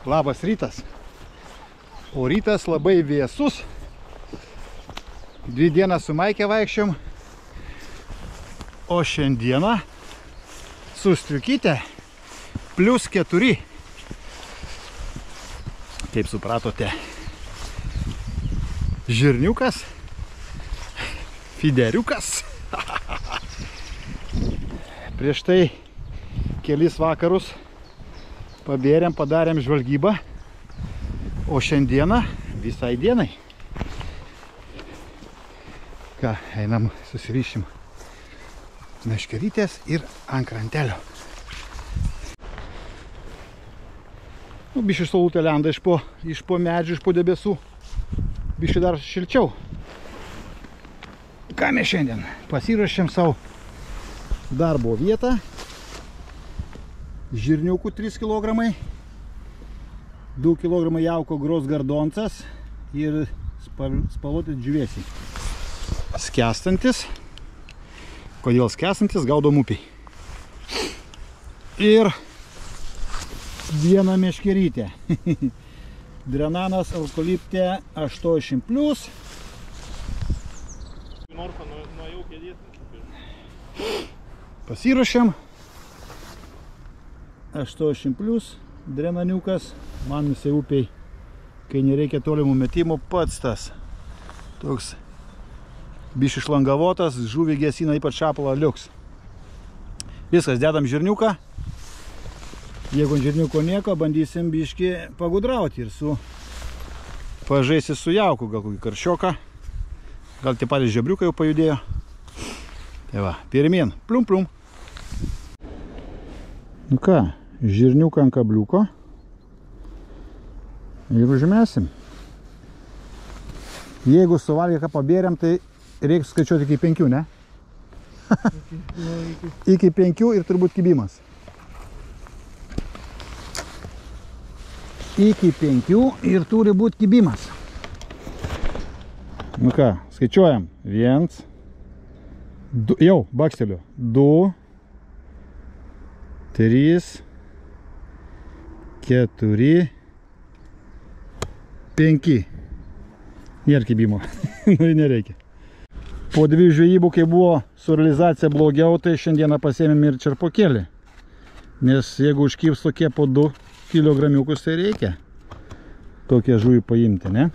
Labas rytas. O rytas labai vėsus. 2 dienas su Maike vaikščiom. O šiandieną su striukyte +4. Kaip supratote, žirniukas, fideriukas. Prieš tai kelis vakarus pabėrėm, padarėm žvalgybą, o šiandieną visai dienai. Ką, einam susiryšim meškerytės ir ant krantelio. Bišį saulutė lenda iš po medžių, iš po debesų. Bišį dar šilčiau. Ką mes šiandien? Pasiruošėm savo darbo vietą. Žirniukų 3 kg, 2 kg jauko gros gardoncas ir spalvotis džiūvėsiai. Skęstantis. Kodėl skęstantis? Gaudom upiai. Ir viena meškerytė. Drenanas eukaliptė 80+. Pasiruošiam. 80+. Drenaniukas. Man visai upiai, kai nereikia tolimų metimų, pats tas. Toks bišį šlangavotas, žuvį gesina, ypač šapalą liuks. Viskas, dedam žirniuką. Jeigu žirniuko nieko, bandysim biškį pagudrauti ir pažaisti su jauku, gal kokį karšioką. Gal tie patys žebriukai jau pajudėjo. Tai va, pirmyn, plum plum. Nu ką, žirniuką ant kabliuko. Ir užmesim. Jeigu suvalgę ką pabėrėm, tai reikia skaičiuoti iki 5, ne? Iki 5 ir turbūt kibimas. Iki 5 ir turi būti kibimas. Nu ką, skaičiuojam. 1, 2, jau, baksteliu. 2, 3, 4, 5. Nėra kibimo. Nu, nereikia. Po 2 žvejybų, kai buvo su realizacija blogiau, tai šiandieną pasėmėm ir čerpokėlį. Nes jeigu užkibs tokie po 2 kilogramiukus, tai reikia tokie žuvį paimti, ne?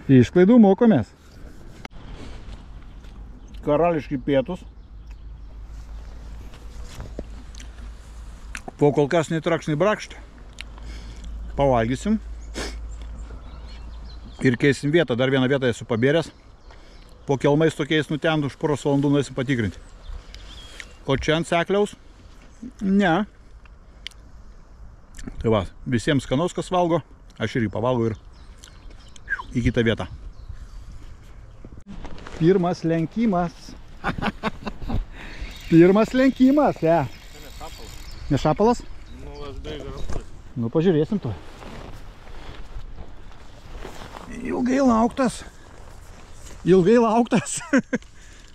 Iš klaidų mokomės. Karališki pietus. Po kol kas nei trakš, nei brakšt. Pavalgysim. Ir keisim vietą. Dar vieną vietą esu pabėręs. Po kelmais tokiais ten už poros valandų nueisim patikrinti. O čia ant sekliaus? Ne. Tai va, visiems skanaus, kas valgo. Aš irgi pavalgau ir į kitą vietą. Pirmas lenkimas. Pirmas lenkimas, ja. Ne šapalas? Nu, aš beveik garantuoju. Nu, pažiūrėsim to. Ilgai lauktas. Ilgai lauktas.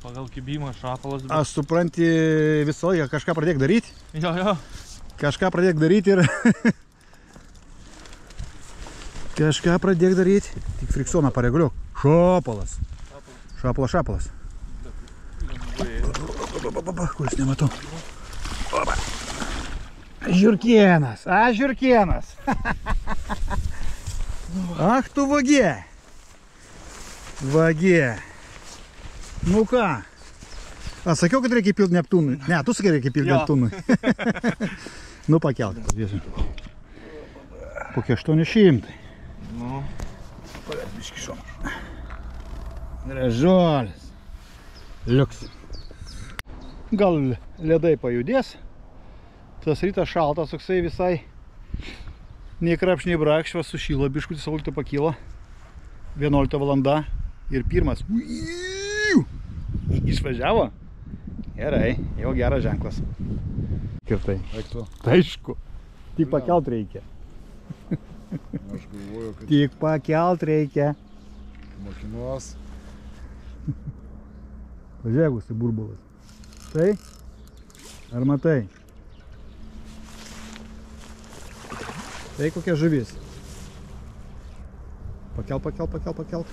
Pagal kibimą šapalas. Bet... Aš supranti visą laiką kažką pradėk daryti. Jo. Kažką pradėk daryti ir... Kažką pradėk daryti. Tik friksoną pareguliuok. Šapalas. Šapalas. Kuris nematau. Žiurkienas. Žiurkienas. Ach, tu vagė. Vagė. Nu ką? Sakiau, kad reikia pilti Neptūnui. Ne, tu sakai, reikia pilti Neptūnui. Nu, pakelk. Kokie 800. Nu. Palėt biškį šoną. Gražuolis. Liuks. Gal ledai pajudės. Tas rytas šaltas, toksai visai nei krapš, nei brakšvas, sušylo biškutį, saulutė pakyla. 11 valanda ir pirmas. Išvažiavo? Gerai, jau geras ženklas. Kirtai. Aišku. Tik pakelt reikia. Aš galvoju, kad... Tik pakelt reikia. Mokinuos. Pažiūrėgus į burbulas. Tai? Ar matai? Tai kokia žuvis. Pakelk. Pakelk.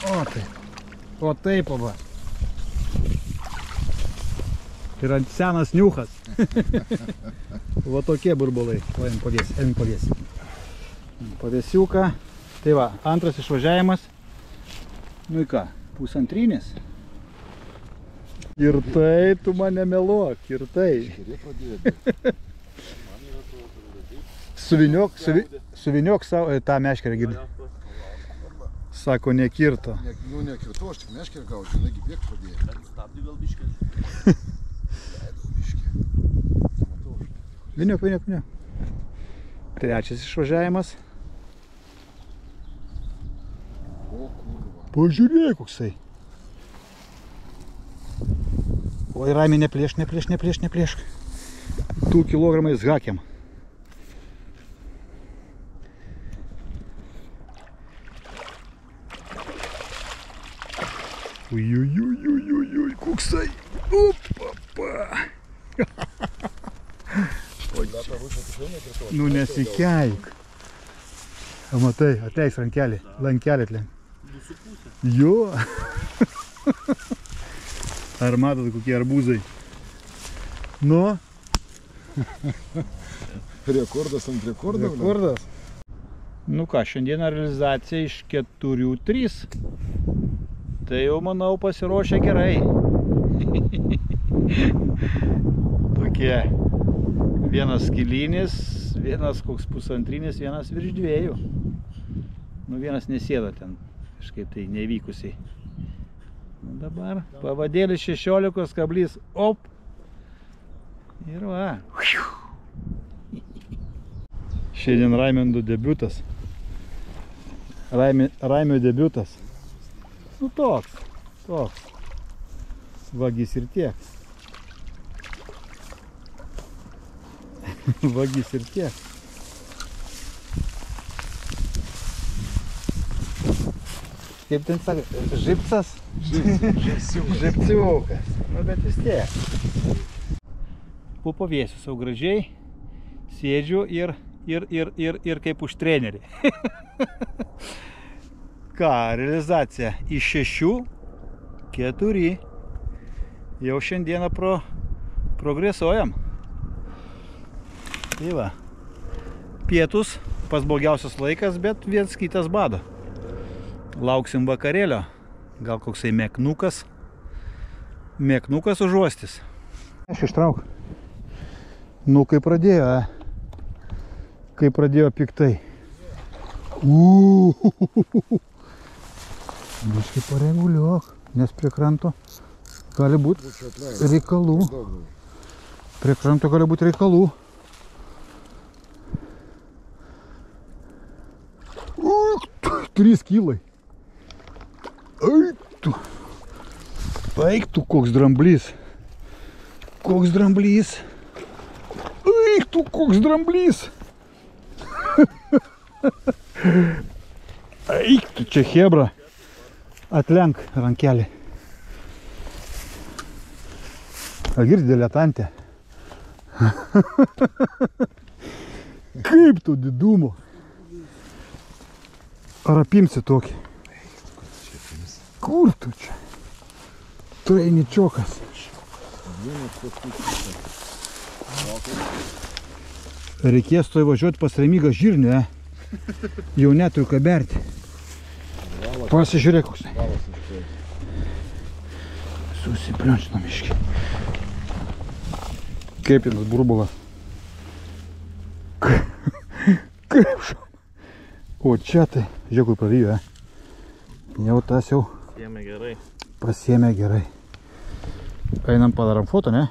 O taip. O taip, va. Tai yra senas niuchas. Va tokie burbulai. O, pavės. Pavėsiuką. Tai va, antras išvažiavimas. Nu į ką, pusantrinės. Ir tai tu mane meluok, ir tai. Suviniok savo, tą meškerę girdi. Sako, nekirto. Nu, nekirto, aš tik meškerę gaučiau, žinai, bėg pradėjo. Bet stabdį gal biškį. Leidau biškį. Viniok. Trečias išvažiavimas. O, kurva. Pažiūrėk, koksai. Oi, Raimė, neplėšk. 2 kilogramais hakiam. Ui, koksai. Opapa. Nu, nesikeik. Matai, atleis rankelį. Lankelį atleis. 2,5. Jo. Ar matot, kokie arbūzai? Nu? Rekordas ant rekordo. Rekordas. Nu ką, šiandieną realizacija iš 4-3. Tai jau, manau, pasiruošę gerai. Tokie. Vienas skilinis, vienas koks pusantrinis, vienas virš 2. Nu, vienas nesėda ten. Kažkaip tai nevykusiai. Nu, dabar pavadėlis 16 kablys. Op. Ir va. Šiandien Raimendo debiutas. Raimio debiutas. Nu toks. Vagis ir tiek. Vagis ir tiek. Kaip ten sakė, žipcas? Žipciukas. Nu, bet vis tiek. Po pavėsiu sau gražiai sėdžiu ir kaip už trenerį. Ką, realizacija iš 6, 4. Jau šiandieną progresuojam. Tai va. Pietus, pas blogiausias laikas, bet viens kitas bado. Lauksim vakarėlio. Gal koksai meknukas. Meknukas užuostis. Aš ištrauk. Nu, kai pradėjo, Kai pradėjo piktai. Biškai pareguliuok, nes prie kranto gali būti reikalų. Prie kranto gali būti reikalų. 3 kilai. Eik tu, koks dramblys. Koks dramblys. Eik tu, koks dramblys. Eik tu čia, hebra. Atlenk rankelį. Girdi, diletantė. Kaip tu didumo. Ar apimsi tokį? Kur tu čia? Tu eini čiokas. Reikės to įvažiuoti pas Remygą Žirnių, Jau neturiu ką berti. Pasižiūrėk, koks. Susipliončinam iški. Kaip jis burbulas. Kaip šau. O čia tai, žiūrėk, kur prarijo, Jau tas jau pasiėmė gerai. Einam padaram foto, ne?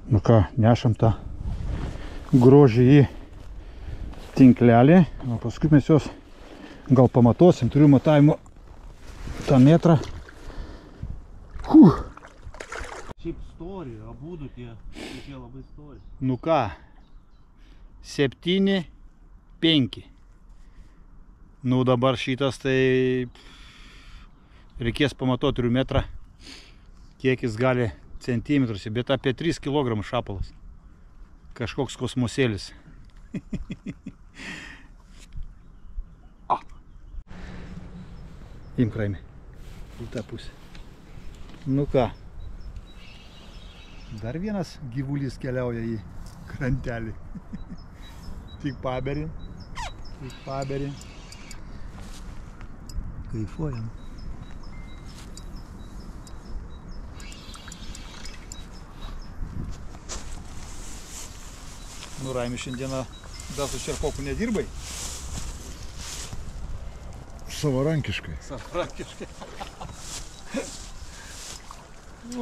Nu ką, nešam tą grožį į tinklelį. O paskui mes jos gal pamatuosim. Turiu matavimo tą metrą. Šiaip stori, abudu tie labai stori. Nu ką, 7, 5. Nu dabar šitas tai reikės pamatuoti, turiu metrą, kiek jis gali centimetruose, bet apie 3 kg šapalas. Kažkoks kosmosėlis. Imk, Raimi. Į tą pusę. Nu ką. Dar vienas gyvulys keliauja į krantelį. Tik paberin. Tik paberin. Kaifuojam. Nu, Raimi, šiandieną dar su čerpoku nedirbai? Savarankiškai. Savarankiškai. O.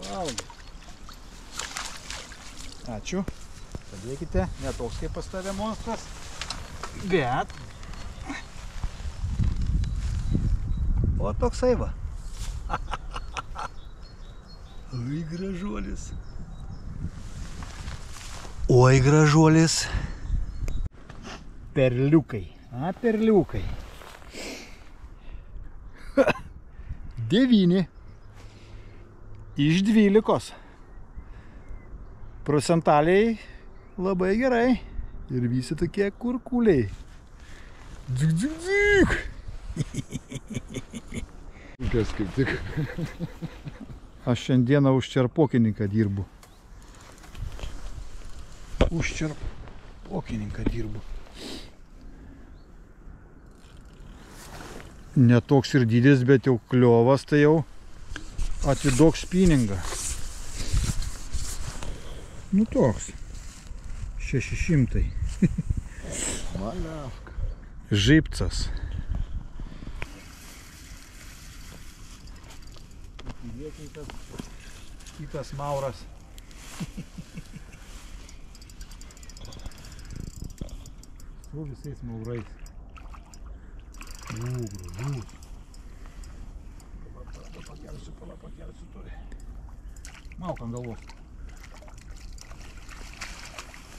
Valgai. Ačiū. Padėkite. Ne toks kaip pas tave monstras. Bet. O toksai va. Oi, gražuolis. Oi, gražuolis. Perliukai. A, perliukai. 9 iš 12. Procentaliai labai gerai. Ir visi tokie kurkuliai. Dzik, dzik, dzik. Kas kaip tik. Aš šiandieną už čerpokininką dirbu. Už čerpokininką dirbu. Ne toks ir dydis, bet jau kliovas, tai jau atiduok spiningą. Nu toks. 600. Maliavka. Žybcas. Kitas mauras. Su visais maurais. Gražus. Pakelsiu turi. Mauk ant galvos.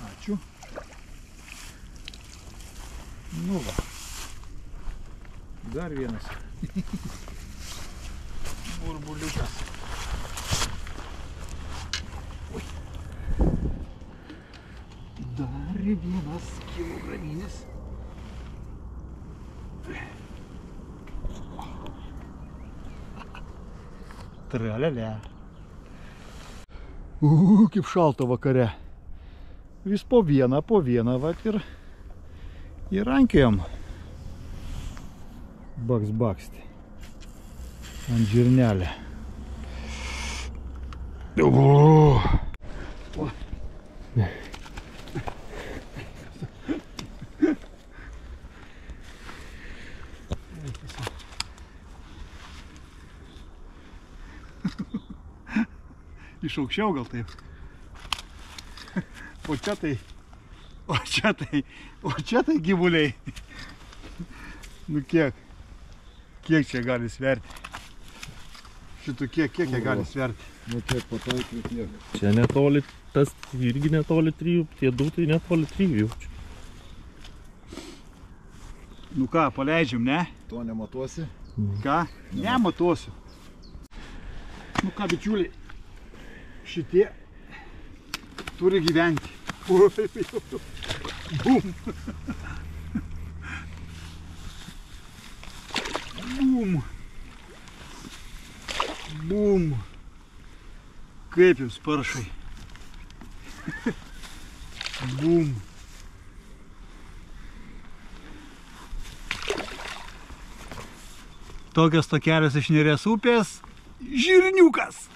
Ačiū. Nu va. Dar vienas. Burbuliukas. Oi. Dar vienas kilograminis. Tralialia. Kaip šalta vakare. Vis po vieną, vat ir rankiojam. Baksti. Ant žirnelę. Iš aukščiau gal taip. O čia tai gyvuliai. Nu kiek čia gali sverti? Šitų kiek jie gali sverti? Nu kiek pataikė tiek. Čia netoli, tas irgi netoli 3, tie du tai netoli 3 jaučiu. Nu ką, paleidžiam, ne? To nematuosi? Ką? Nematuosiu. Nu ką, bičiuliai, šitie turi gyventi. Bum. Bum. Bum. Kaip jums paršai. Bum. Tokios tokelės iš Neries upės. Žirniukas.